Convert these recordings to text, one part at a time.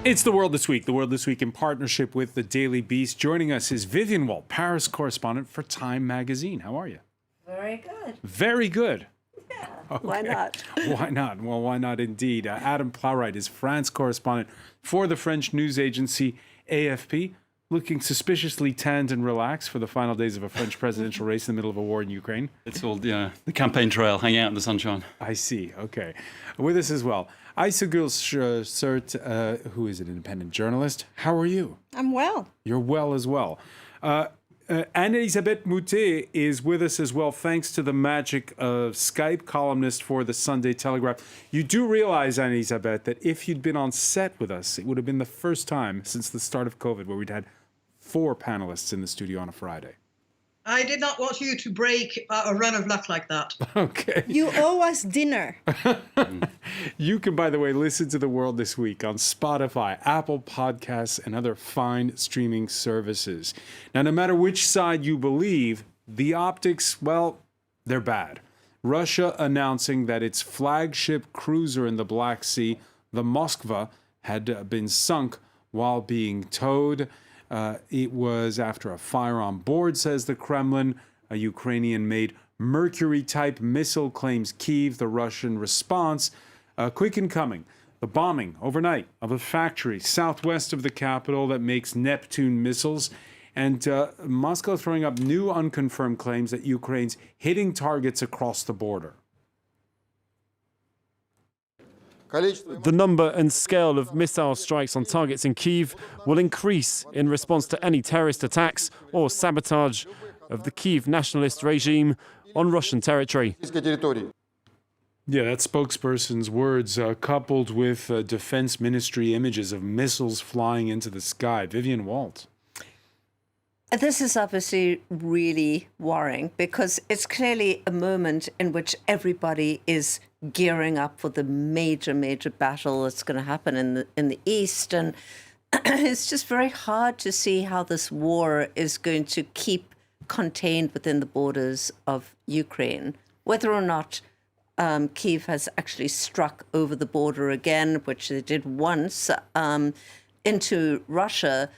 It's The World This Week. The World This Week in partnership with The Daily Beast. Joining us is Vivian Walt, Paris correspondent for Time magazine. How are you? Very good. Very good. Yeah, Okay. why not? Why not? Well, why not indeed? Adam Plowright is France correspondent for the French news agency AFP, looking suspiciously tanned and relaxed for the final days of a French presidential race in the middle of a war in Ukraine. It's all the campaign trail, hanging out in the sunshine. I see. Okay. With us as well, Aysegül Sert, who is an independent journalist. How are you? I'm well. You're well as well. Anne-Elisabeth Moutet is with us as well, thanks to the magic of Skype, columnist for the Sunday Telegraph. You do realize, Anne-Elisabeth, that if you'd been on set with us, it would have been the first time since the start of COVID where we'd had 4 panelists in the studio on a Friday. I did not want you to break a run of luck like that. Okay. You owe us dinner. You can, by the way, listen to The World This Week on Spotify, Apple Podcasts, and other fine streaming services. Now, no matter which side you believe, the optics, well, they're bad. Russia announcing that its flagship cruiser in the Black Sea, the Moskva, had been sunk while being towed. It was after a fire on board, says the Kremlin. A Ukrainian-made Mercury-type missile claims Kyiv. The Russian response, quick in coming. The bombing overnight of a factory southwest of the capital that makes Neptune missiles. And Moscow throwing up new unconfirmed claims that Ukraine's hitting targets across the border. The number and scale of missile strikes on targets in Kyiv will increase in response to any terrorist attacks or sabotage of the Kyiv nationalist regime on Russian territory. Yeah, that spokesperson's words coupled with Defense Ministry images of missiles flying into the sky. Vivian Walt. This is obviously really worrying because it's clearly a moment in which everybody is gearing up for the major battle that's going to happen in the East. And it's just very hard to see how this war is going to keep contained within the borders of Ukraine. Whether or not Kyiv has actually struck over the border again, which they did once, into Russia.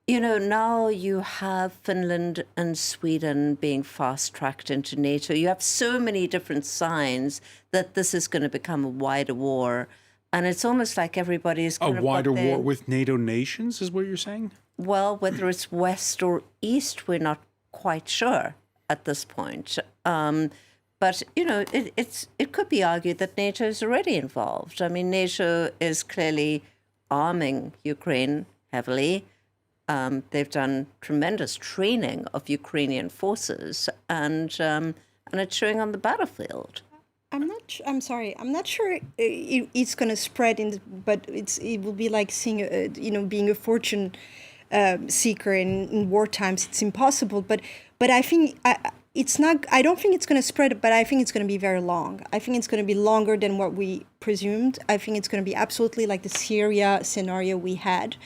You know, now you have Finland and Sweden being fast-tracked into NATO. You have so many different signs that this is going to become a wider war. And it's almost like everybody is kind A of wider war with NATO nations, is what you're saying? Well, whether it's West or East, we're not quite sure at this point. But, you know, it could be argued that NATO is already involved. I mean, NATO is clearly arming Ukraine heavily. They've done tremendous training of Ukrainian forces, and it's showing on the battlefield. I'm sorry. I'm not sure it's going to spread, but it will be like seeing, being a fortune seeker in war times. It's impossible. But I think it's not. I don't think it's going to spread, but I think it's going to be very long. I think it's going to be longer than what we presumed. I think it's going to be absolutely like the Syria scenario we had.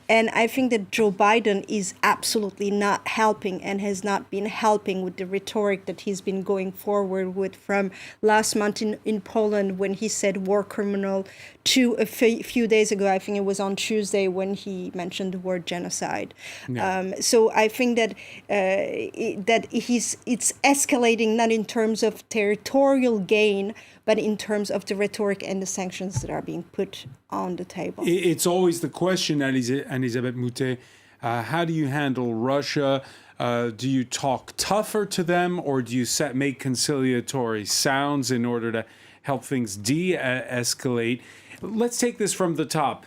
And I think that Joe Biden is absolutely not helping and has not been helping with the rhetoric that he's been going forward with from last month in Poland when he said war criminal to a few days ago. I think it was on Tuesday when he mentioned the word genocide. Yeah. So I think that it's escalating not in terms of territorial gain, but in terms of the rhetoric and the sanctions that are being put on the table. It's always the question, Anne-Elisabeth Moutet, how do you handle Russia? Do you talk tougher to them, or do you make conciliatory sounds in order to help things de-escalate? Let's take this from the top.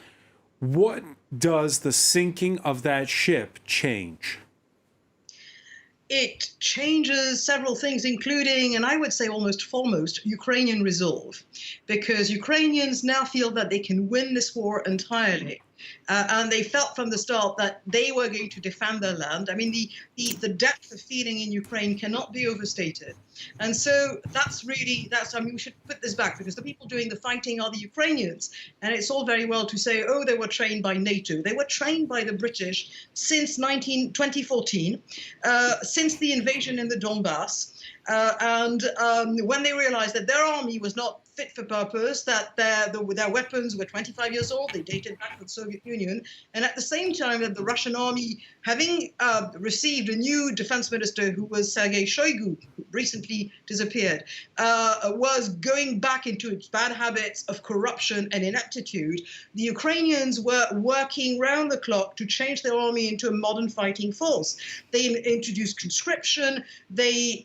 What does the sinking of that ship change? It changes several things, including, and I would say almost foremost, Ukrainian resolve, because Ukrainians now feel that they can win this war entirely. And they felt from the start that they were going to defend their land. I mean, the depth of feeling in Ukraine cannot be overstated. And so I mean, we should put this back, because the people doing the fighting are the Ukrainians. And it's all very well to say, oh, they were trained by NATO. They were trained by the British since 2014, since the invasion in the Donbass. And when they realized that their army was not fit for purpose, that their weapons were 25 years old, they dated back to the Soviet Union, and at the same time that the Russian army, having received a new defense minister who was Sergei Shoigu, who recently disappeared, was going back into its bad habits of corruption and ineptitude, the Ukrainians were working round the clock to change their army into a modern fighting force. They introduced conscription, they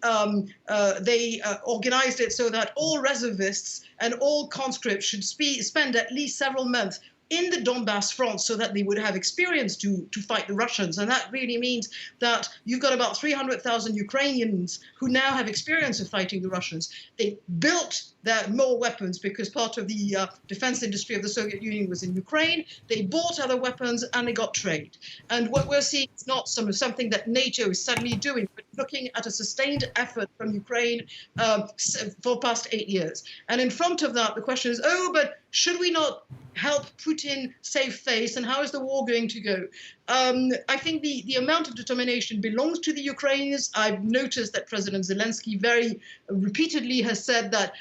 organized it so that all reservists and all conscripts should spend at least several months in the Donbass front so that they would have experience to fight the Russians. And that really means that you've got about 300,000 Ukrainians who now have experience of fighting the Russians. They built more weapons because part of the defense industry of the Soviet Union was in Ukraine. They bought other weapons and they got trade. And what we're seeing is not something that NATO is suddenly doing, but looking at a sustained effort from Ukraine for past 8 years. And in front of that, the question is, but should we not help Putin save face, and how is the war going to go? I think the amount of determination belongs to the Ukrainians. I've noticed that President Zelensky very repeatedly has said that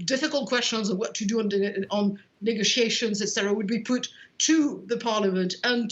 difficult questions of what to do on negotiations, etc., would be put to the parliament and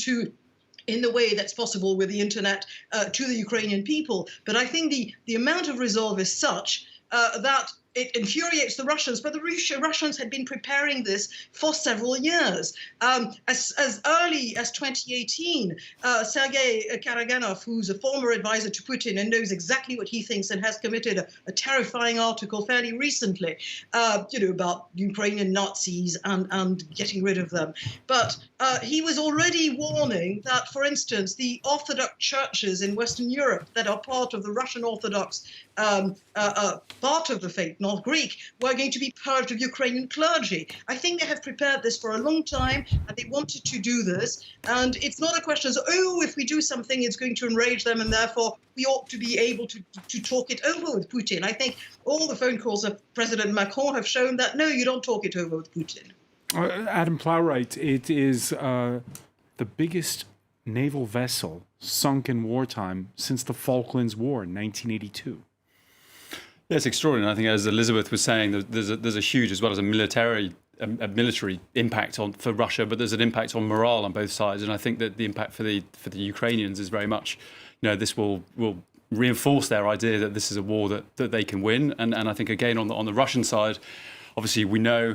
in the way that's possible with the internet to the Ukrainian people. But I think the amount of resolve is such that it infuriates the Russians, but the Russians had been preparing this for several years. As early as 2018, Sergei Karaganov, who's a former advisor to Putin and knows exactly what he thinks and has committed a terrifying article fairly recently, about Ukrainian Nazis and getting rid of them. But he was already warning that, for instance, the Orthodox churches in Western Europe that are part of the Russian Orthodox part of the faith, not Greek, were going to be purged of Ukrainian clergy. I think they have prepared this for a long time, and they wanted to do this. And it's not a question of, if we do something, it's going to enrage them, and therefore we ought to be able to talk it over with Putin. I think all the phone calls of President Macron have shown that, no, you don't talk it over with Putin. Adam Plowright, it is the biggest naval vessel sunk in wartime since the Falklands War in 1982. Yeah, it's extraordinary. I think, as Elizabeth was saying, there's a huge, as well as a military impact for Russia, but there's an impact on morale on both sides. And I think that the impact for the Ukrainians is very much, this will reinforce their idea that this is a war that they can win. And I think, again, on the Russian side, obviously, we know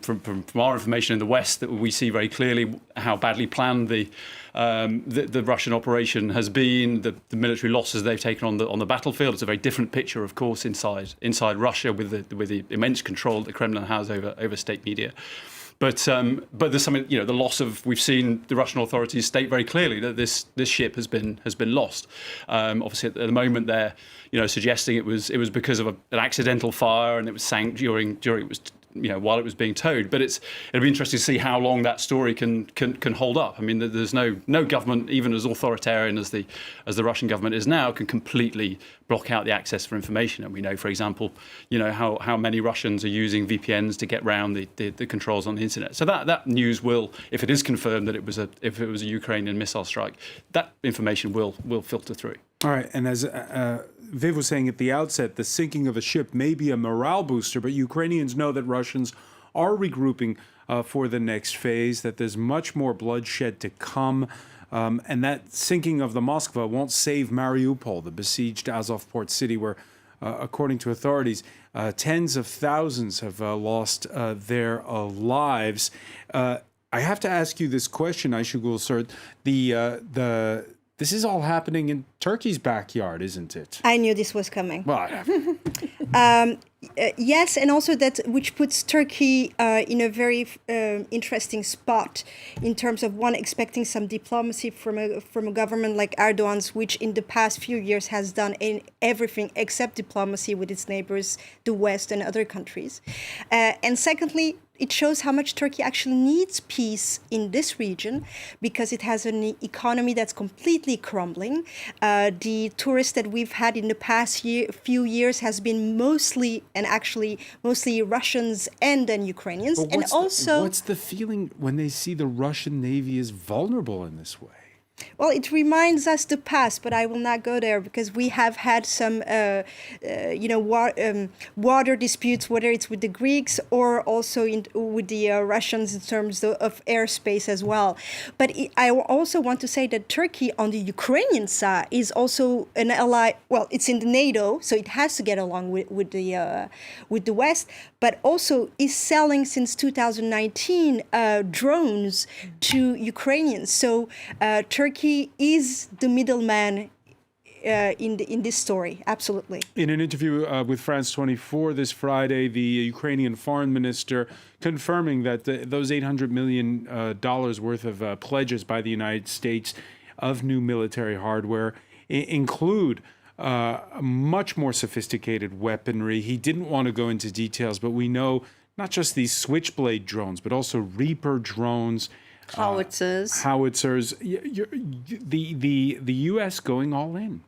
from our information in the West that we see very clearly how badly planned the Russian operation has been, the military losses they've taken on the battlefield. It's a very different picture, of course, inside Russia with the immense control that the Kremlin has over state media. But there's something, the loss of, we've seen the Russian authorities state very clearly that this ship has been lost. Obviously, at the moment they're suggesting it was because of an accidental fire and it was sank during it was while it was being towed. But it'll be interesting to see how long that story can hold up. I mean, there's no government, even as authoritarian as the Russian government is now, can completely block out the access for information. And we know, for example, how many Russians are using VPNs to get around the controls on the internet. So that news will, if it is confirmed that it was a Ukrainian missile strike, that information will filter through. All right, and as Viv was saying at the outset, the sinking of a ship may be a morale booster, but Ukrainians know that Russians are regrouping for the next phase, that there's much more bloodshed to come, and that sinking of the Moskva won't save Mariupol, the besieged Azov port city where, according to authorities, tens of thousands have lost their lives. I have to ask you this question, Ayşegül Sert. This is all happening in Turkey's backyard, isn't it? I knew this was coming. Well, yes, and also that which puts Turkey in a very interesting spot in terms of expecting some diplomacy from a government like Erdogan's, which in the past few years has done everything except diplomacy with its neighbors, the West and other countries. And secondly, it shows how much Turkey actually needs peace in this region because it has an economy that's completely crumbling. The tourists that we've had in the past few years has been mostly Russians and then Ukrainians. But what's the feeling when they see the Russian Navy is vulnerable in this way? Well, it reminds us the past, but I will not go there because we have had some, water disputes, whether it's with the Greeks or also with the Russians in terms of airspace as well. But I also want to say that Turkey on the Ukrainian side is also an ally. Well, it's in the NATO, so it has to get along with the West, but also is selling since 2019 drones to Ukrainians. So Turkey is the middleman in this story, absolutely. In an interview with France 24 this Friday, the Ukrainian foreign minister confirming that those $800 million worth of pledges by the United States of new military hardware include much more sophisticated weaponry. He didn't want to go into details, but we know not just these Switchblade drones, but also Reaper drones, Howitzers. The U.S. going all in.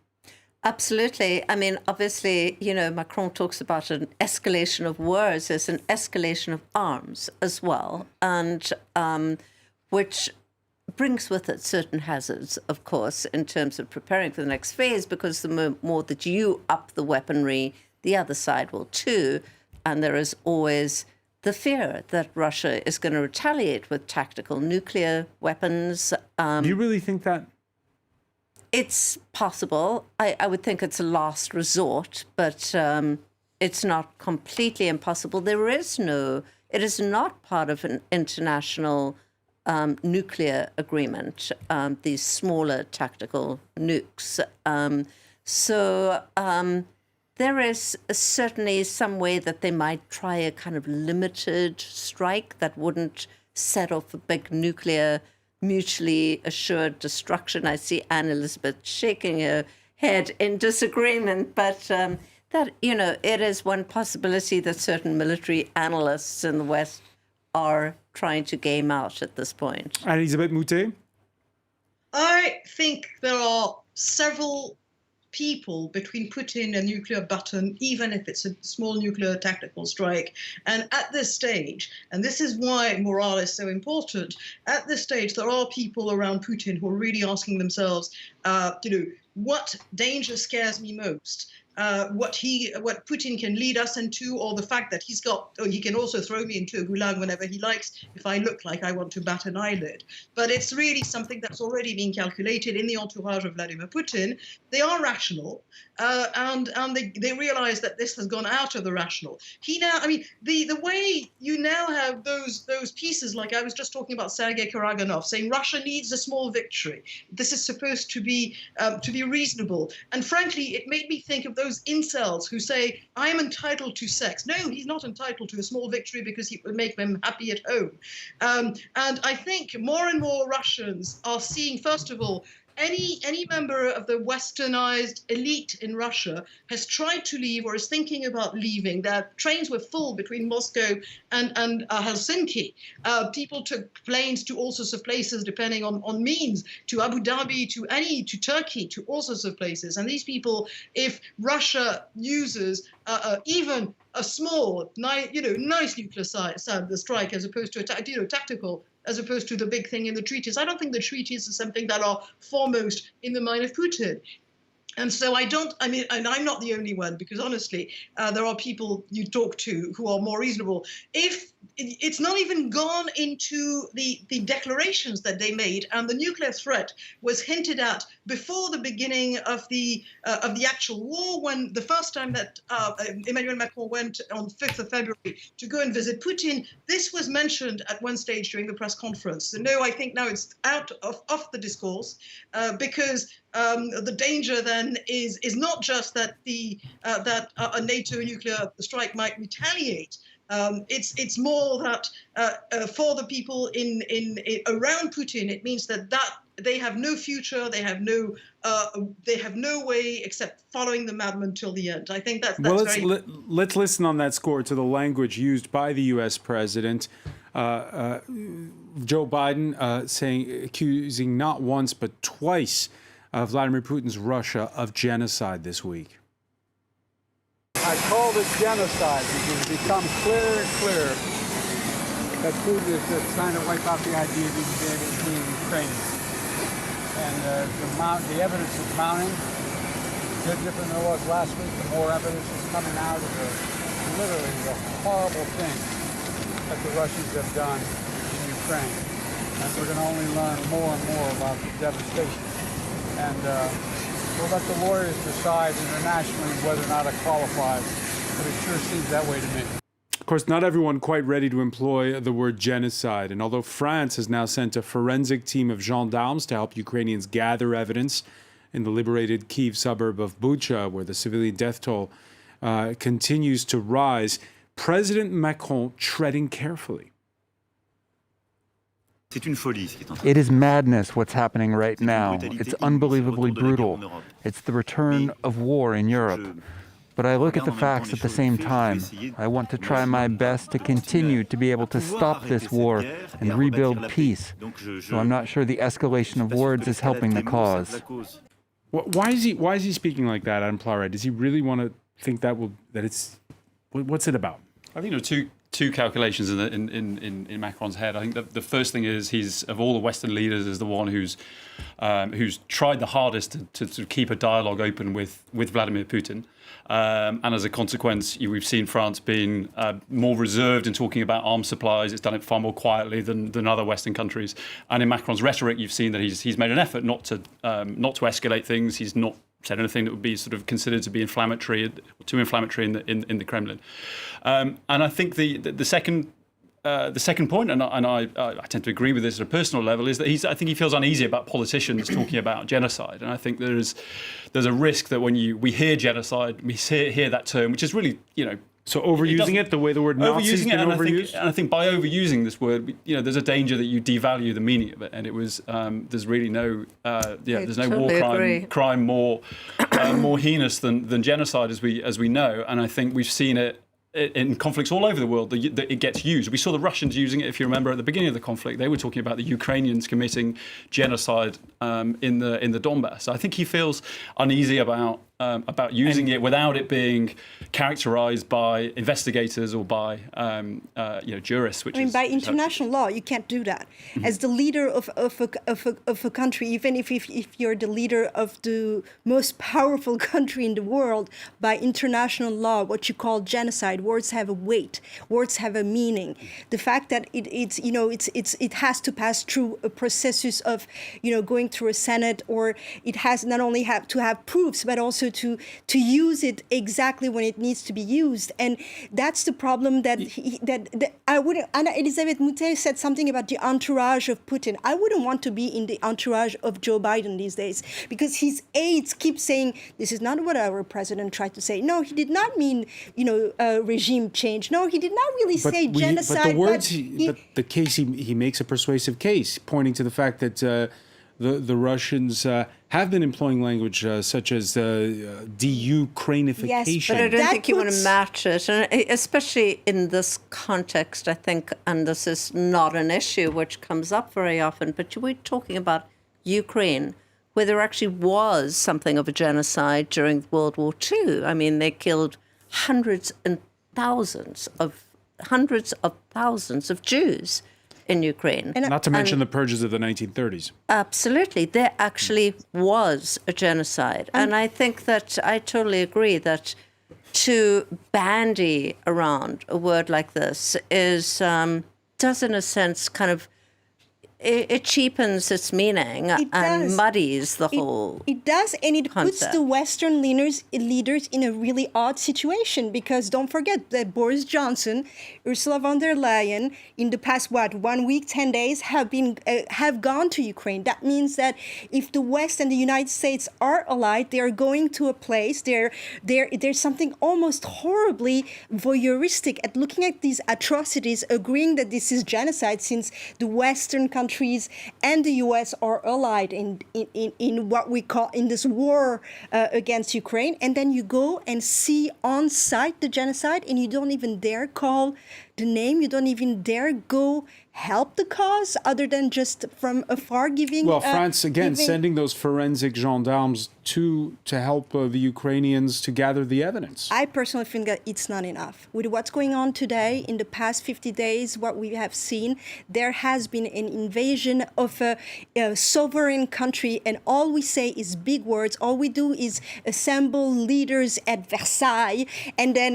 Absolutely. I mean, obviously, Macron talks about an escalation of words. There's an escalation of arms as well, and which brings with it certain hazards, of course, in terms of preparing for the next phase, because the more that you up the weaponry, the other side will too. And there is always the fear that Russia is going to retaliate with tactical nuclear weapons. Do you really think that? It's possible. I would think it's a last resort, but it's not completely impossible. It is not part of an international nuclear agreement, these smaller tactical nukes. So there is certainly some way that they might try a kind of limited strike that wouldn't set off a big nuclear mutually assured destruction. I see Anne Elizabeth shaking her head in disagreement, but that, it is one possibility that certain military analysts in the West are trying to game out at this point. Elisabeth Moutet? I think there are several people between Putin and nuclear button, even if it's a small nuclear tactical strike. And at this stage, and this is why morale is so important, at this stage, there are people around Putin who are really asking themselves, what danger scares me most? What Putin can lead us into, or the fact that he can also throw me into a gulag whenever he likes if I look like I want to bat an eyelid. But it's really something that's already been calculated in the entourage of Vladimir Putin. They are rational, and they realize that this has gone out of the rational. The way you now have those pieces, like I was just talking about Sergei Karaganov saying Russia needs a small victory. This is supposed to be reasonable, and frankly, it made me think of those incels who say, I am entitled to sex. No, he's not entitled to a small victory because it would make them happy at home. And I think more and more Russians are seeing, first of all, any member of the westernized elite in Russia has tried to leave or is thinking about leaving. Their trains were full between Moscow and Helsinki. People took planes to all sorts of places, depending on means, to Abu Dhabi, to Turkey, to all sorts of places. And these people, if Russia uses even a small, nice nuclear strike as opposed to a tactical, as opposed to the big thing in the treaties. I don't think the treaties are something that are foremost in the mind of Putin. And so and I'm not the only one, because honestly, there are people you talk to who are more reasonable. If it's not even gone into the declarations that they made, and the nuclear threat was hinted at before the beginning of the actual war, when the first time that Emmanuel Macron went on 5th of February to go and visit Putin, this was mentioned at one stage during the press conference. So no, I think now it's out of the discourse, because the danger then is not just that that a NATO nuclear strike might retaliate. It's more that for the people in around Putin, it means that they have no future, they have no way except following the madman till the end. I think that's let's listen on that score to the language used by the U.S. president. Joe Biden accusing not once but twice Vladimir Putin's Russia of genocide this week. I call this genocide because it becomes clearer and clearer that Putin is just trying to wipe out the idea of being Ukrainians. and the evidence is mounting. It's different than it was last week. The more evidence is coming out of literally the horrible things that the Russians have done in Ukraine. And we're going to only learn more and more about the devastation. And we'll let the lawyers decide internationally whether or not it qualifies, but it sure seems that way to me. Of course, not everyone quite ready to employ the word genocide. And although France has now sent a forensic team of gendarmes to help Ukrainians gather evidence in the liberated Kyiv suburb of Bucha, where the civilian death toll continues to rise, President Macron treading carefully. It is madness what's happening right now. It's unbelievably brutal. It's the return of war in Europe. But I look at the facts at the same time. I want to try my best to continue to be able to stop this war and rebuild peace. So I'm not sure the escalation of words is helping the cause. Why is he speaking like that, Adam Plowright? Does he really want to think that it's what's it about? I think there are two calculations in Macron's head. I think the first thing is he's, of all the Western leaders, is the one who's tried the hardest to keep a dialogue open with Vladimir Putin. And as a consequence, we've seen France being more reserved in talking about arms supplies. It's done it far more quietly than other Western countries. And in Macron's rhetoric, you've seen that he's made an effort not to escalate things. He's not said anything that would be sort of considered to be inflammatory, too inflammatory in the Kremlin. And I think the second point, and I tend to agree with this at a personal level, is that I think he feels uneasy about politicians talking about genocide. And I think there's a risk that when we hear genocide, we hear that term, which is really, So overusing it the way the word Nazi has been overused? And I think by overusing this word, there's a danger that you devalue the meaning of it. And it was, there's really no, there's no totally crime more heinous than genocide as we know. And I think we've seen it in conflicts all over the world, that it gets used. We saw the Russians using it, if you remember, at the beginning of the conflict. They were talking about the Ukrainians committing genocide in the Donbass. So I think he feels uneasy about using it without it being characterized by investigators or by jurists. By international law, you can't do that. Mm-hmm. As the leader of a country, even if you're the leader of the most powerful country in the world, by international law, what you call genocide, words have a weight, words have a meaning. The fact that it has to pass through a processus of going through a Senate, or it has not only to have proofs, but also to use it exactly when it needs to be used. And that's the problem that I wouldn't. Anna Elisabeth Moutet said something about the entourage of Putin. I wouldn't want to be in the entourage of Joe Biden these days, because his aides keep saying, this is not what our president tried to say. No, he did not mean, regime change. No, he did not really say genocide. But the words, the case he makes a persuasive case, pointing to the fact that the Russians have been employing language such as de-Ukrainification. Yes, but I don't think you want to match it, and especially in this context, I think, and this is not an issue which comes up very often, but we're talking about Ukraine, where there actually was something of a genocide during World War II. I mean, they killed hundreds of thousands of Jews in Ukraine. Not to mention the purges of the 1930s. Absolutely. There actually was a genocide. And I think that I totally agree that to bandy around a word like this does in a sense kind of, it cheapens its meaning and muddies the whole It does, and it concept. puts the Western leaders in a really odd situation, because don't forget that Boris Johnson, Ursula von der Leyen, in the past, 1 week, 10 days, have gone to Ukraine. That means that if the West and the United States are allied, they are going to a place, there's something almost horribly voyeuristic at looking at these atrocities, agreeing that this is genocide, since the Western countries and the U.S. are allied in what we call in this war against Ukraine, and then you go and see on site the genocide, and you don't even dare call the name. You don't even dare go help the cause other than just from afar giving. Well, France, again, sending those forensic gendarmes to help the Ukrainians to gather the evidence. I personally think that it's not enough. With what's going on today, in the past 50 days, what we have seen, there has been an invasion of a sovereign country, and all we say is big words. All we do is assemble leaders at Versailles and then,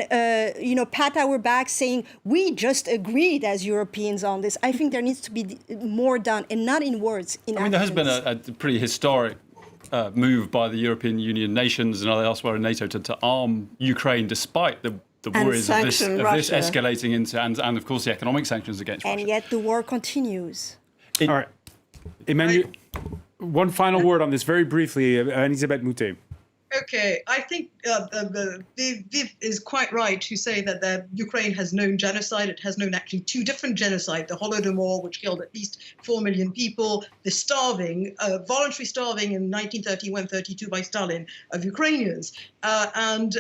pat our back saying, we just agreed as Europeans on this. I think there needs to be more done, and not in words, in actions. There has been a pretty historic move by the European Union nations and elsewhere in NATO to arm Ukraine, despite the worries of this escalating into, and of course the economic sanctions against Russia. And yet the war continues. All right. Emmanuel, one final word on this very briefly, Elisabeth Moutet. Okay, I think Viv is quite right to say that Ukraine has known genocide. It has known actually two different genocides: the Holodomor, which killed at least 4 million people, the starving, voluntary starving in 1931-32 by Stalin of Ukrainians, and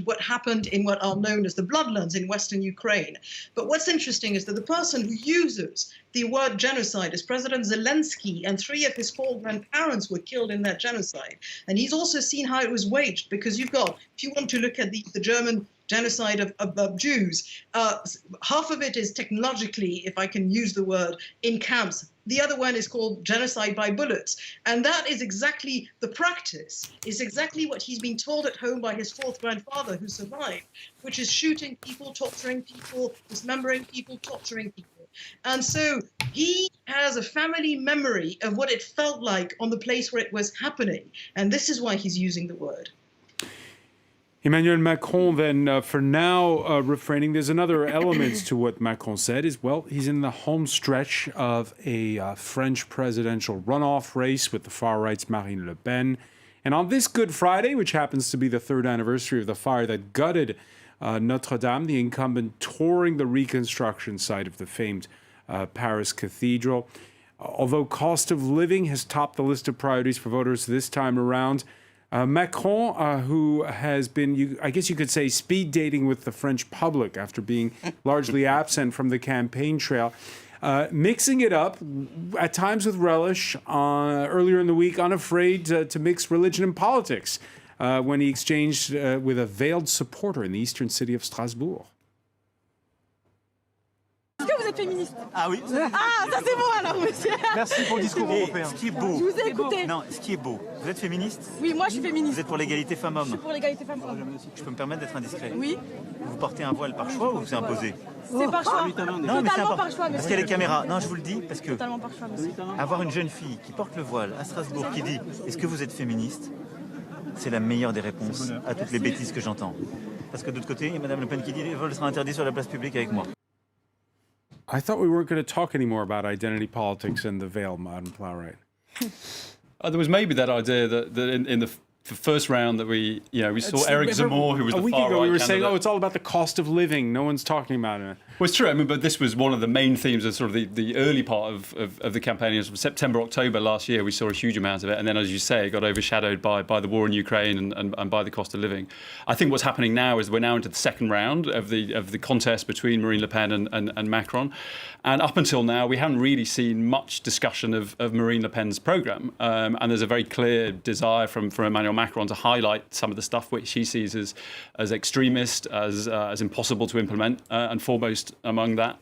what happened in what are known as the Bloodlands in Western Ukraine. But what's interesting is that the person who uses the word genocide is President Zelensky, and 3 of his 4 grandparents were killed in that genocide. And he's also seen how it was waged, because you've got, if you want to look at the German genocide of Jews, half of it is technologically, if I can use the word, in camps. The other one is called genocide by bullets. And that is exactly the practice, is exactly what he's been told at home by his 4th grandfather who survived, which is shooting people, torturing people, dismembering people, torturing people. And so he has a family memory of what it felt like on the place where it was happening. And this is why he's using the word. Emmanuel Macron, then, for now, refraining. There's another element to what Macron said is, well, he's in the home stretch of a French presidential runoff race with the far right's Marine Le Pen. And on this Good Friday, which happens to be the 3rd anniversary of the fire that gutted Notre Dame, the incumbent touring the reconstruction site of the famed Paris Cathedral. Although cost of living has topped the list of priorities for voters this time around, Macron, who has been, I guess you could say, speed dating with the French public after being largely absent from the campaign trail, mixing it up at times with relish earlier in the week, unafraid to mix religion and politics. When he exchanged with a veiled supporter in the eastern city of Strasbourg. Est-ce que vous êtes féministe? Ah oui. Ah, ça c'est bon alors, monsieur. Merci pour le discours européen. Ce qui est beau. Je vous ai écouté. Non, ce qui est beau. Vous êtes féministe? Oui, moi je suis féministe. Vous êtes pour l'égalité femmes-hommes? Je suis pour l'égalité femmes-hommes. Je peux me permettre d'être indiscret? Oui. Vous portez un voile par choix ou vous imposé? C'est par choix. Non, mais c'est Totalement par choix, monsieur. parce qu'il y a les caméras. Non, je vous le dis parce que Totalement par choix, monsieur. avoir une jeune fille qui porte le voile à Strasbourg qui dit est-ce que vous êtes féministe? C'est la meilleure des réponses à toutes les bêtises que j'entends. Parce que de l'autre côté, il y a Madame Le Pen qui dit le vol sera interdit sur la place publique avec moi. I thought we weren't going to talk anymore about identity politics and the veil, Madame Plowright. There was maybe that idea that in the first round that we saw Eric Zemmour, who was the far right candidate. A week ago, we were saying, it's all about the cost of living. No one's talking about it. Well, it's true. I mean, but this was one of the main themes of sort of the early part of the campaign. It was September, October last year, we saw a huge amount of it. And then, as you say, it got overshadowed by the war in Ukraine and by the cost of living. I think what's happening now is we're now into the second round of the contest between Marine Le Pen and Macron. And up until now, we haven't really seen much discussion of Marine Le Pen's programme. And there's a very clear desire from Emmanuel Macron to highlight some of the stuff which he sees as extremist, as impossible to implement, and foremost among that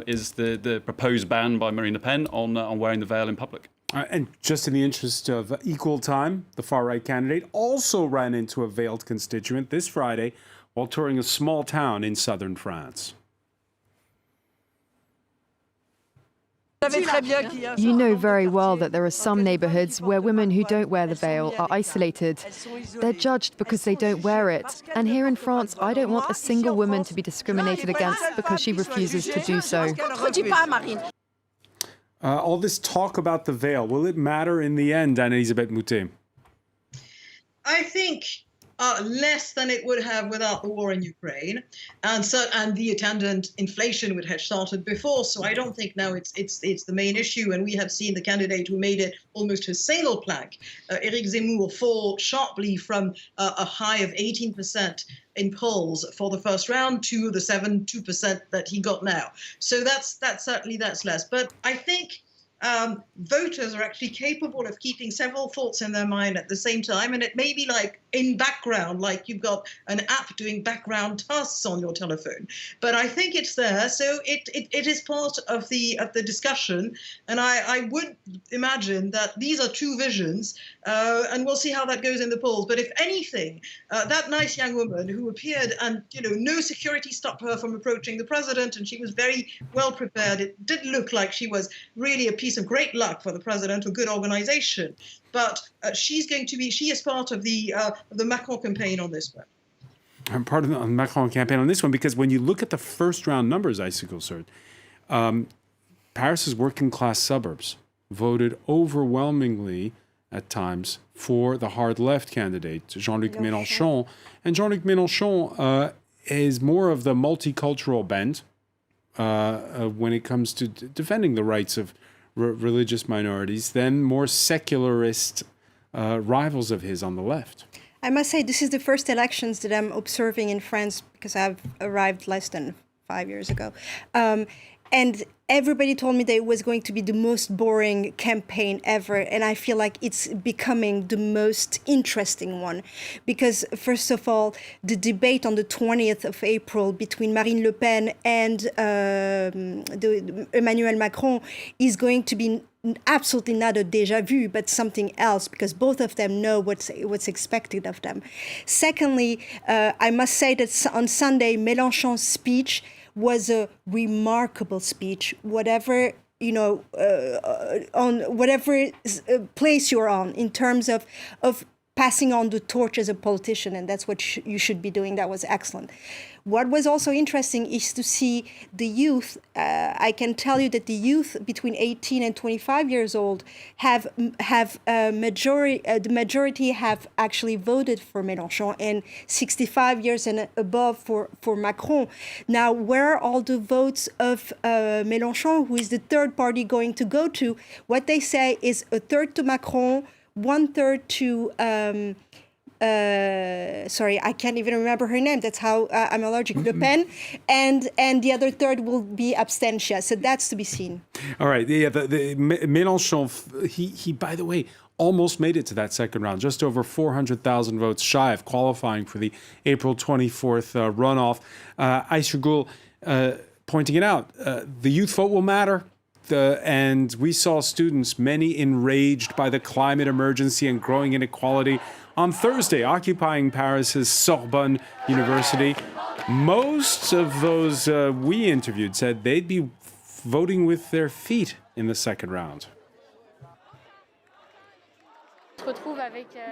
is the proposed ban by Marine Le Pen on wearing the veil in public. And just in the interest of equal time, the far-right candidate also ran into a veiled constituent this Friday while touring a small town in southern France. You know very well that there are some neighbourhoods where women who don't wear the veil are isolated. They're judged because they don't wear it. And here in France, I don't want a single woman to be discriminated against because she refuses to do so. All this talk about the veil, will it matter in the end, Anne-Elisabeth Moutet? I think less than it would have without the war in Ukraine, and the attendant inflation would have started before. So I don't think now it's the main issue. And we have seen the candidate who made it almost his single plank, Éric Zemmour, fall sharply from a high of 18% in polls for the first round to the 2% that he got now. So that's less. But I think voters are actually capable of keeping several thoughts in their mind at the same time, and it may be like in background, like you've got an app doing background tasks on your telephone. But I think it's there, so it is part of the discussion, and I would imagine that these are two visions, and we'll see how that goes in the polls. But if anything, that nice young woman who appeared, and no security stopped her from approaching the president, and she was very well prepared. It did look like she was really a piece of great luck for the president, a good organization. But she is part of the Macron campaign on this one. I'm part of the Macron campaign on this one because when you look at the first round numbers, Icicle Cert, Paris's working class suburbs voted overwhelmingly at times for the hard left candidate, Jean-Luc Mélenchon. And Jean-Luc Mélenchon is more of the multicultural bent when it comes to defending the rights of religious minorities than more secularist rivals of his on the left. I must say, this is the first elections that I'm observing in France because I've arrived less than 5 years ago. And everybody told me that it was going to be the most boring campaign ever. And I feel like it's becoming the most interesting one. Because, first of all, the debate on the 20th of April between Marine Le Pen and Emmanuel Macron is going to be absolutely not a déjà vu, but something else, because both of them know what's expected of them. Secondly, I must say that on Sunday, Mélenchon's speech was a remarkable speech. Whatever on whatever place you're on, in terms of passing on the torch as a politician, and that's what you should be doing. That was excellent. What was also interesting is to see the youth. I can tell you that the youth between 18 and 25 years old have the majority have actually voted for Mélenchon, and 65 years and above for Macron. Now, where are all the votes of Mélenchon, who is the third party going to go to? What they say is a third to Macron, 1/3 to sorry, I can't even remember her name. That's how I'm allergic. Le Pen, and the other third will be abstention. So that's to be seen. All right. Yeah, the Mélenchon, he by the way, almost made it to that second round, just over 400,000 votes shy of qualifying for the April 24th runoff. Aïcha pointing it out, the youth vote will matter. And we saw students, many enraged by the climate emergency and growing inequality, on Thursday occupying Paris's Sorbonne University. Most of those we interviewed said they'd be voting with their feet in the second round.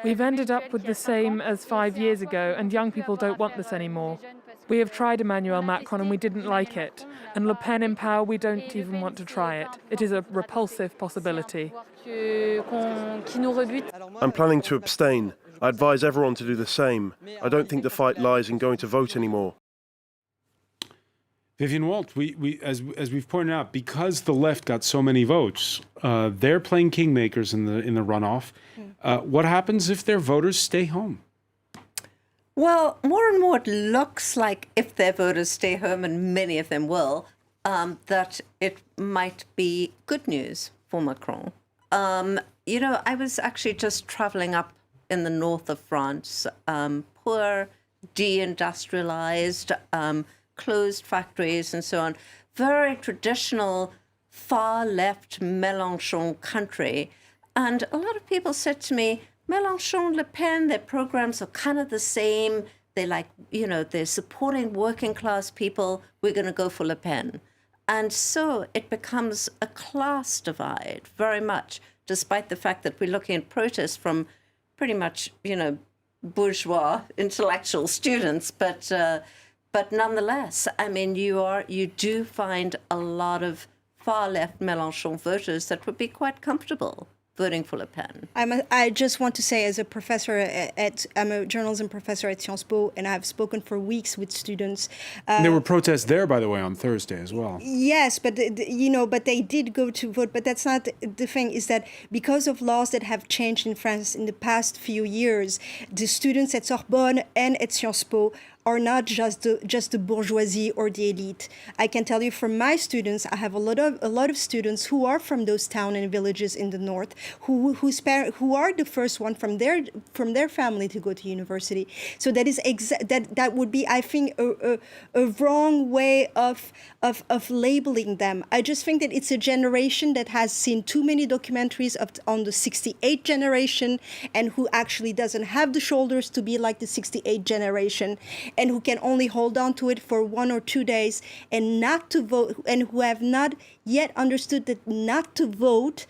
We've ended up with the same as 5 years ago, and young people don't want this anymore. We have tried Emmanuel Macron and we didn't like it. And Le Pen in power, we don't even want to try it. It is a repulsive possibility. I'm planning to abstain. I advise everyone to do the same. I don't think the fight lies in going to vote anymore. Vivian Walt, we as we've pointed out, because the left got so many votes, they're playing kingmakers in the runoff. What happens if their voters stay home? Well, more and more it looks like if their voters stay home, and many of them will, that it might be good news for Macron. I was actually just traveling up in the north of France, poor, deindustrialized, closed factories and so on. Very traditional, far-left Mélenchon country. And a lot of people said to me, Mélenchon, Le Pen, their programs are kind of the same. They're they're supporting working class people. We're going to go for Le Pen. And so it becomes a class divide very much, despite the fact that we're looking at protests from pretty much, bourgeois intellectual students. But nonetheless, I mean, you do find a lot of far left Mélenchon voters that would be quite comfortable voting for Le Pen. I just want to say, as a professor I'm a journalism professor at Sciences Po, and I've spoken for weeks with students. There were protests there, by the way, on Thursday as well. Yes, but but they did go to vote. But that's not the thing. Is that because of laws that have changed in France in the past few years, the students at Sorbonne and at Sciences Po are not just the bourgeoisie or the elite. I can tell you from my students, I have a lot of students who are from those towns and villages in the north, who are the first one from their family to go to university. So that is that would be, I think, a wrong way of labeling them. I just think that it's a generation that has seen too many documentaries on the 68 generation, and who actually doesn't have the shoulders to be like the 68 generation, and who can only hold on to it for 1 or 2 days and not to vote, and who have not yet understood that not to vote,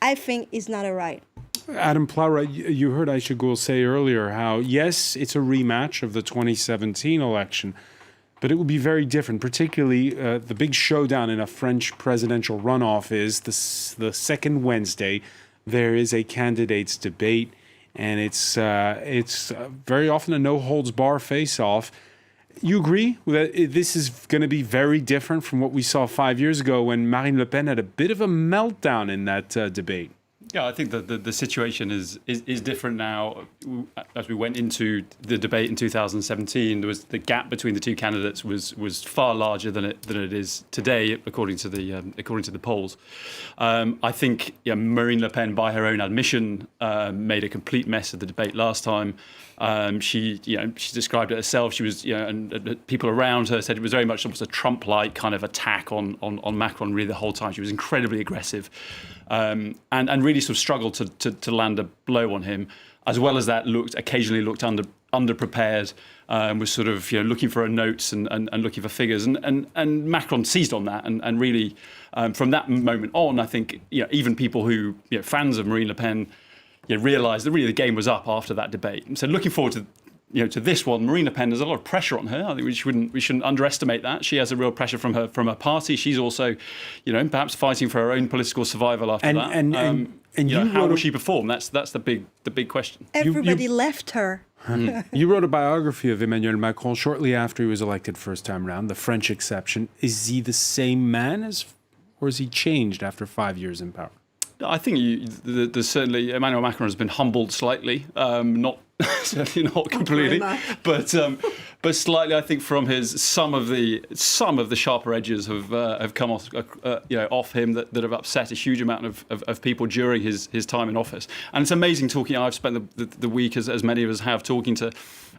I think, is not a right. Adam Plowright, you heard Aisha Goul say earlier how, yes, it's a rematch of the 2017 election, but it will be very different. Particularly, the big showdown in a French presidential runoff is the second Wednesday. There is a candidates debate, and it's very often a no-holds-bar face-off. You agree that this is going to be very different from what we saw 5 years ago when Marine Le Pen had a bit of a meltdown in that debate? Yeah, I think that the situation is different now. As we went into the debate in 2017, there was the gap between the two candidates was far larger than it is today, according to the polls. I think Marine Le Pen, by her own admission, made a complete mess of the debate last time. She described it herself. She was, and people around her said it was very much almost a Trump-like kind of attack on Macron really the whole time. She was incredibly aggressive, and really sort of struggled to land a blow on him. As well as that, occasionally looked underprepared, was sort of looking for her notes and looking for figures, and Macron seized on that, and really from that moment on, I think even people who fans of Marine Le Pen realised that really the game was up after that debate. And so looking forward to this one, Marine Le Pen, there's a lot of pressure on her. I think we shouldn't underestimate that. She has a real pressure from her party. She's also, perhaps fighting for her own political survival after that. And how will she perform? That's the big question. Everybody left her. You wrote a biography of Emmanuel Macron shortly after he was elected first time round, the French exception. Is he the same man or has he changed after 5 years in power? I think there's certainly Emmanuel Macron has been humbled slightly, certainly not completely, but slightly. I think from some of the sharper edges have come off him that have upset a huge amount of people during his time in office. And it's amazing talking. I've spent the week, as many of us have, talking to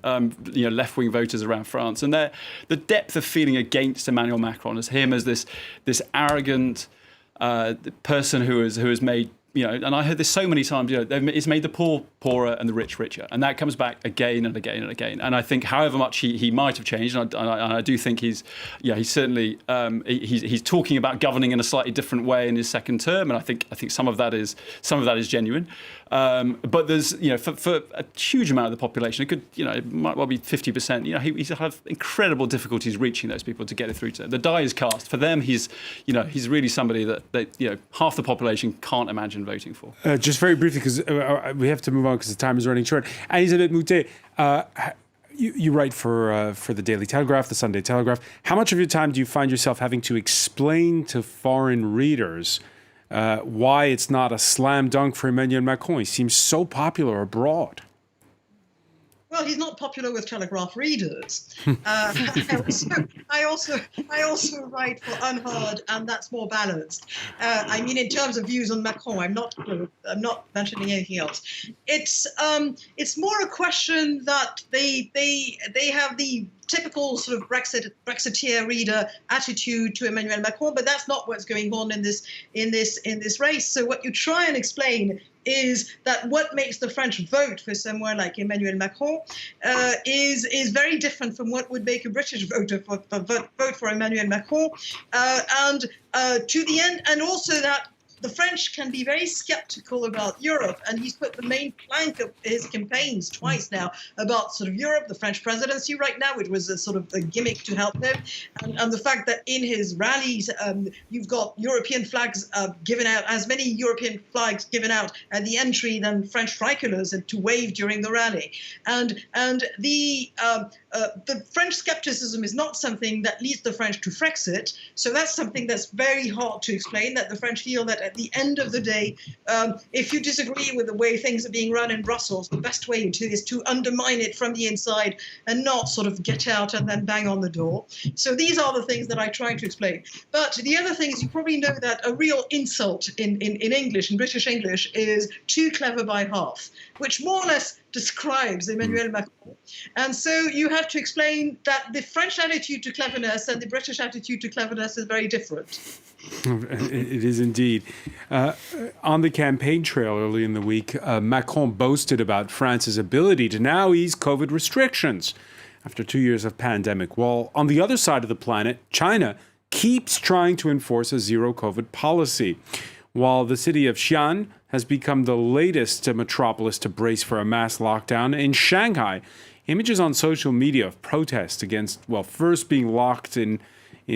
left-wing voters around France, and the depth of feeling against Emmanuel Macron as this arrogant person who has made, and I heard this so many times, it's made the poor poorer and the rich richer. And that comes back again and again and again. And I think however much he might have changed, and I do think he's certainly, he's talking about governing in a slightly different way in his second term. And I think some of that is genuine. But there's, for a huge amount of the population, it might well be 50%, he's had incredible difficulties reaching those people to get it through to them. The die is cast. For them, he's really somebody that half the population can't imagine voting for. Just very briefly, because we have to move on because the time is running short. Elisabeth Moutet, you write for the Daily Telegraph, the Sunday Telegraph. How much of your time do you find yourself having to explain to foreign readers why it's not a slam dunk for Emmanuel Macron? He seems so popular abroad. Well, he's not popular with Telegraph readers. I also write for Unheard, and that's more balanced. In terms of views on Macron, I'm not mentioning anything else. It's more a question that they have the typical sort of Brexiteer reader attitude to Emmanuel Macron, but that's not what's going on in this race. So what you try and explain is that what makes the French vote for someone like Emmanuel Macron is very different from what would make a British voter vote for Emmanuel Macron, and to the end, and also that the French can be very skeptical about Europe, and he's put the main plank of his campaigns twice now about sort of Europe, the French presidency right now, which was a sort of a gimmick to help him, and the fact that in his rallies you've got European flags given out, as many European flags given out at the entry than French tricolors and to wave during the rally, and the French skepticism is not something that leads the French to Frexit. So that's something that's very hard to explain, that the French feel that at the end of the day, if you disagree with the way things are being run in Brussels, the best way is to undermine it from the inside and not sort of get out and then bang on the door. So these are the things that I try to explain. But the other thing is, you probably know that a real insult in English, in British English, is too clever by half, which more or less describes Emmanuel Macron. And so you have to explain that the French attitude to cleverness and the British attitude to cleverness is very different. It is indeed. On the campaign trail early in the week, Macron boasted about France's ability to now ease COVID restrictions after 2 years of pandemic, while on the other side of the planet, China keeps trying to enforce a zero COVID policy. While the city of Xi'an has become the latest metropolis to brace for a mass lockdown, in Shanghai, images on social media of protests against, well, first being locked in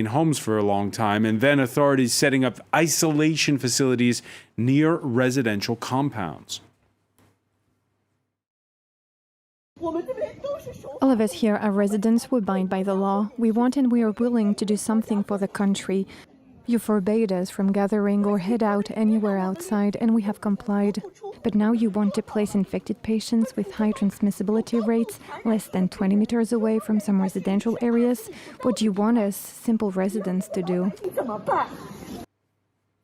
homes for a long time, and then authorities setting up isolation facilities near residential compounds. All of us here are residents who abide by the law. We want and we are willing to do something for the country. You forbade us from gathering or head out anywhere outside, and we have complied. But now you want to place infected patients with high transmissibility rates less than 20 meters away from some residential areas. What do you want us, simple residents, to do?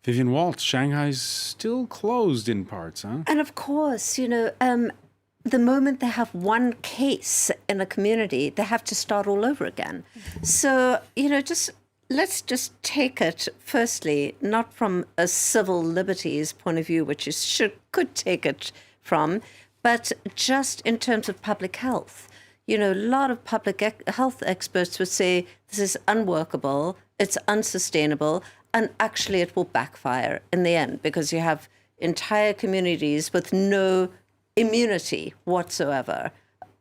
Vivian Waltz, Shanghai's still closed in parts, huh? And of course, the moment they have one case in a community, they have to start all over again. So, let's just take it, firstly, not from a civil liberties point of view, which you could take it from, but just in terms of public health. A lot of public health experts would say this is unworkable, it's unsustainable, and actually it will backfire in the end, because you have entire communities with no immunity whatsoever.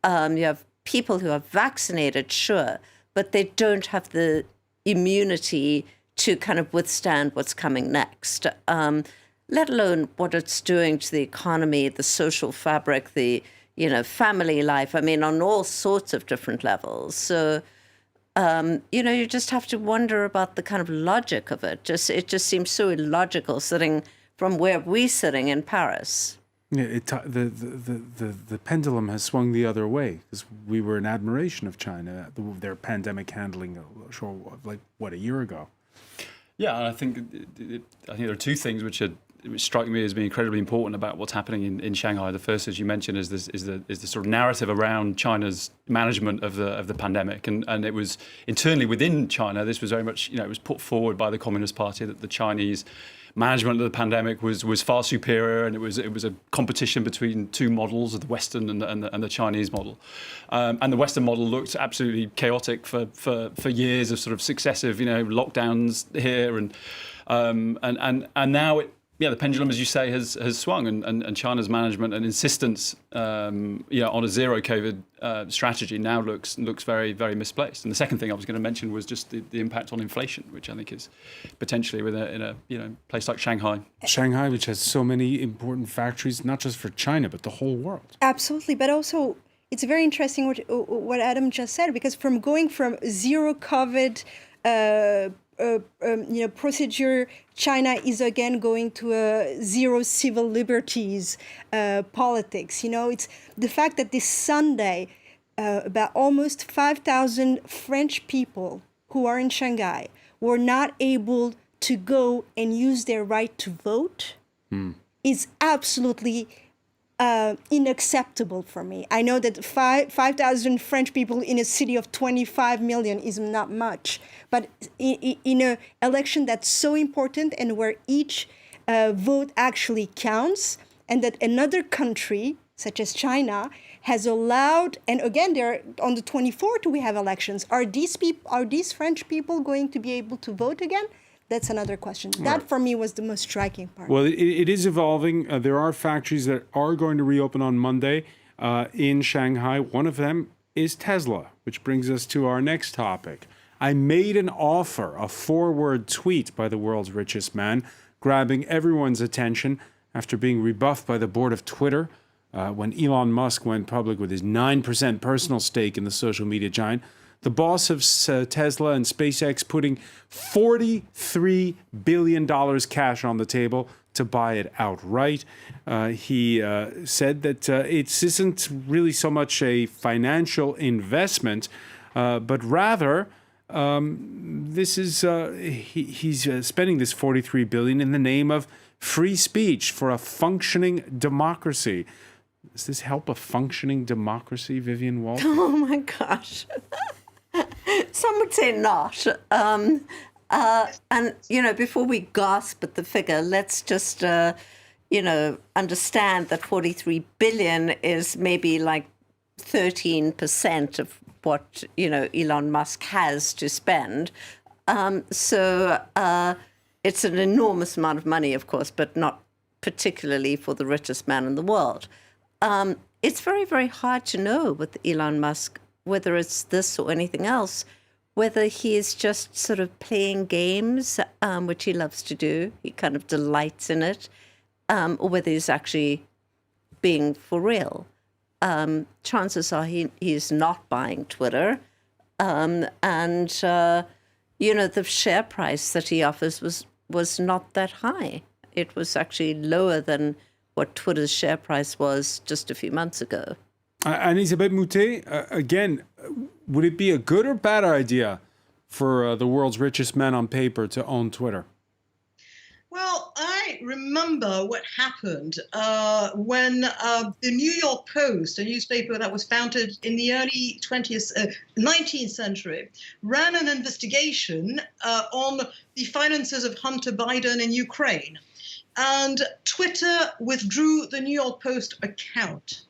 You have people who are vaccinated, sure, but they don't have the immunity to kind of withstand what's coming next, let alone what it's doing to the economy, the social fabric, the family life, on all sorts of different levels. So, you just have to wonder about the kind of logic of it. It just seems so illogical sitting from where we're sitting in Paris. Yeah, the pendulum has swung the other way, because we were in admiration of China, their pandemic handling, a year ago. Yeah, and I think there are two things which strike me as being incredibly important about what's happening in Shanghai. The first, as you mentioned, is the sort of narrative around China's management of the pandemic, and it was internally within China. This was very much it was put forward by the Communist Party that the Chinese management of the pandemic was far superior, and it was a competition between two models of the Western and the Chinese model, and the Western model looked absolutely chaotic for years of sort of successive lockdowns here, and now the pendulum, as you say, has swung, and China's management and insistence on a zero COVID strategy now looks very, very misplaced. And the second thing I was going to mention was just the impact on inflation, which I think is potentially in a place like Shanghai. Shanghai, which has so many important factories, not just for China but the whole world. Absolutely, but also it's very interesting what Adam just said, because from going from zero COVID procedure, China is again going to a zero civil liberties politics. It's the fact that this Sunday, about almost 5,000 French people who are in Shanghai were not able to go and use their right to vote is absolutely unacceptable for me. I know that 5,000 French people in a city of 25 million is not much, but in an election that's so important and where each vote actually counts, and that another country, such as China, has allowed, and again, on the 24th we have elections. Are these French people going to be able to vote again? that's another question. That for me was the most striking part. Well, it is evolving. There are factories that are going to reopen on Monday in Shanghai. One of them is Tesla, which brings us to our next topic. I made an offer, a 4-word tweet by the world's richest man, grabbing everyone's attention after being rebuffed by the board of Twitter when Elon Musk went public with his 9% personal stake in the social media giant. The boss of Tesla and SpaceX putting $43 billion cash on the table to buy it outright. He said that it isn't really so much a financial investment, but rather this is he's spending this $43 billion in the name of free speech for a functioning democracy. Does this help a functioning democracy, Vivian Walt? Oh my gosh. Some would say not. And, before we gasp at the figure, let's just, understand that 43 billion is maybe like 13% of what, Elon Musk has to spend. So it's an enormous amount of money, of course, but not particularly for the richest man in the world. It's very, very hard to know with Elon Musk, whether it's this or anything else, whether he is just sort of playing games, which he loves to do. He kind of delights in it, or whether he's actually being for real. Chances are he's not buying Twitter. The share price that he offers was not that high. It was actually lower than what Twitter's share price was just a few months ago. Elisabeth Moutet, again, would it be a good or bad idea for the world's richest man on paper to own Twitter? Well, I remember what happened when the New York Post, a newspaper that was founded in the early 19th century, ran an investigation on the finances of Hunter Biden in Ukraine. And Twitter withdrew the New York Post account.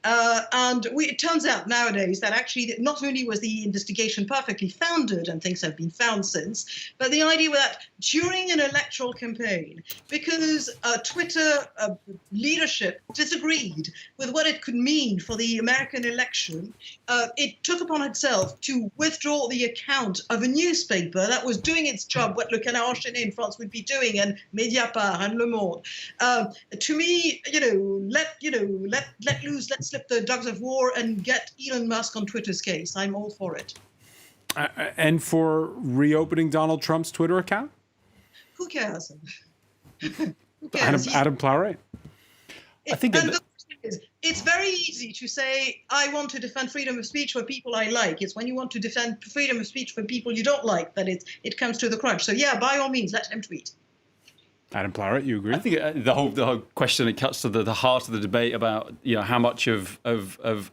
It turns out nowadays that actually not only was the investigation perfectly founded, and things have been found since, but the idea that during an electoral campaign, because Twitter leadership disagreed with what it could mean for the American election, it took upon itself to withdraw the account of a newspaper that was doing its job, what Le Canard enchaîné in France would be doing, and Mediapart and Le Monde. To me, let's slip the dogs of war and get Elon Musk on Twitter's case. I'm all for it. And for reopening Donald Trump's Twitter account? Who cares? Who cares? Adam Plowright? It's very easy to say, I want to defend freedom of speech for people I like. It's when you want to defend freedom of speech for people you don't like that it comes to the crunch. So yeah, by all means, let him tweet. Adam Plowright, you agree? I think the whole question, it cuts to the heart of the debate about how much of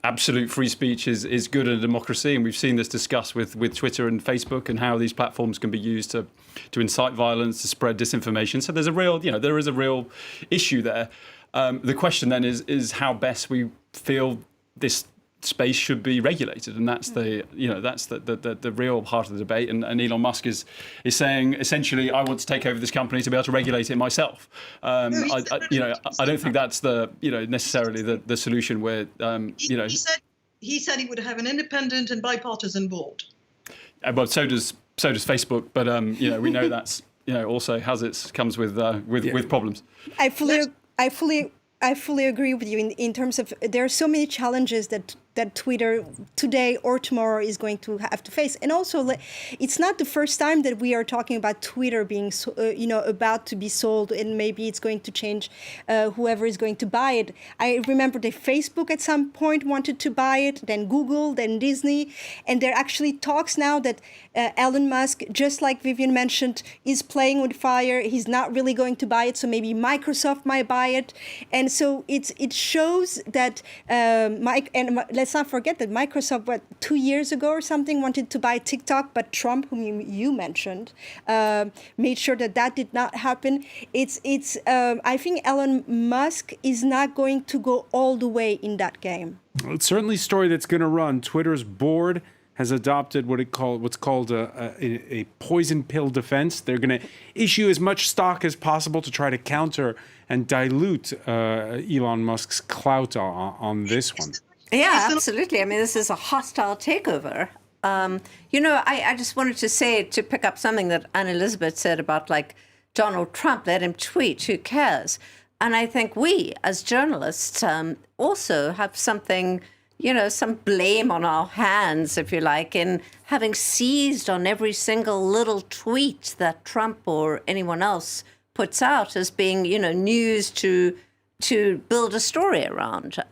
absolute free speech is good in a democracy, and we've seen this discussed with Twitter and Facebook and how these platforms can be used to incite violence, to spread disinformation. So there's a real there is a real issue there. The question then is how best we feel this space should be regulated, and that's the real heart of the debate. And Elon Musk is saying essentially, I want to take over this company to be able to regulate it myself. I don't think that's necessarily the solution. Where he said he would have an independent and bipartisan board. Well, so does Facebook, but we know that's also comes with problems. I fully agree with you in terms of there are so many challenges that Twitter today or tomorrow is going to have to face. And also, it's not the first time that we are talking about Twitter being, about to be sold, and maybe it's going to change whoever is going to buy it. I remember that Facebook at some point wanted to buy it, then Google, then Disney. And there are actually talks now that Elon Musk, just like Vivian mentioned, is playing with fire. He's not really going to buy it, so maybe Microsoft might buy it. And so it shows that let's not forget that Microsoft, 2 years ago or something, wanted to buy TikTok, but Trump, whom you mentioned, made sure that did not happen. I think Elon Musk is not going to go all the way in that game. It's certainly a story that's going to run. Twitter's board has adopted what's called a poison pill defense. They're going to issue as much stock as possible to try to counter and dilute Elon Musk's clout on this one. Yeah, absolutely. I mean, this is a hostile takeover. I just wanted to say, to pick up something that Anne Elizabeth said about, like, Donald Trump, let him tweet, who cares? And I think we, as journalists, also have something, some blame on our hands, if you like, in having seized on every single little tweet that Trump or anyone else puts out as being, news to build a story around.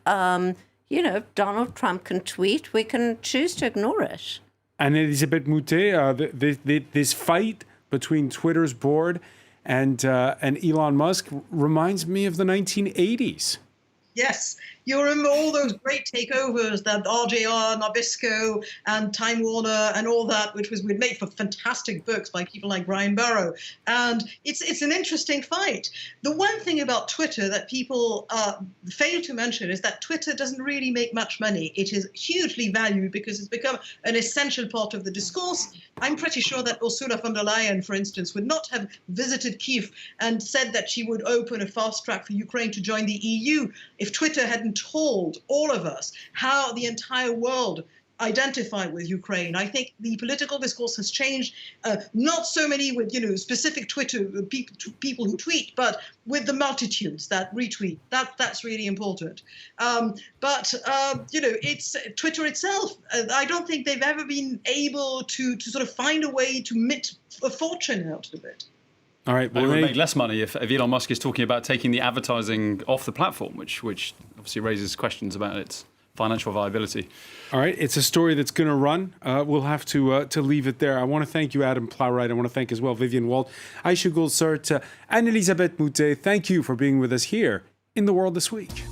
If Donald Trump can tweet, we can choose to ignore it. And Elisabeth Moutet, this fight between Twitter's board and Elon Musk reminds me of the 1980s. Yes, you remember all those great takeovers that RJR, Nabisco, and Time Warner and all that, which would make for fantastic books by people like Brian Burrow. And it's an interesting fight. The one thing about Twitter that people fail to mention is that Twitter doesn't really make much money. It is hugely valued because it's become an essential part of the discourse. I'm pretty sure that Ursula von der Leyen, for instance, would not have visited Kyiv and said that she would open a fast track for Ukraine to join the EU if Twitter hadn't told all of us how the entire world identified with Ukraine. I think the political discourse has changed, not so many with specific Twitter people who tweet, but with the multitudes that retweet. That's really important. It's Twitter itself. I don't think they've ever been able to sort of find a way to mint a fortune out of it. All right, well, it would make less money if Elon Musk is talking about taking the advertising off the platform, which obviously raises questions about its financial viability. All right, it's a story that's going to run. We'll have to leave it there. I want to thank you, Adam Plowright. I want to thank as well Vivian Wald, Aisha Gulsert, and Elisabeth Moutet. Thank you for being with us here in The World This Week.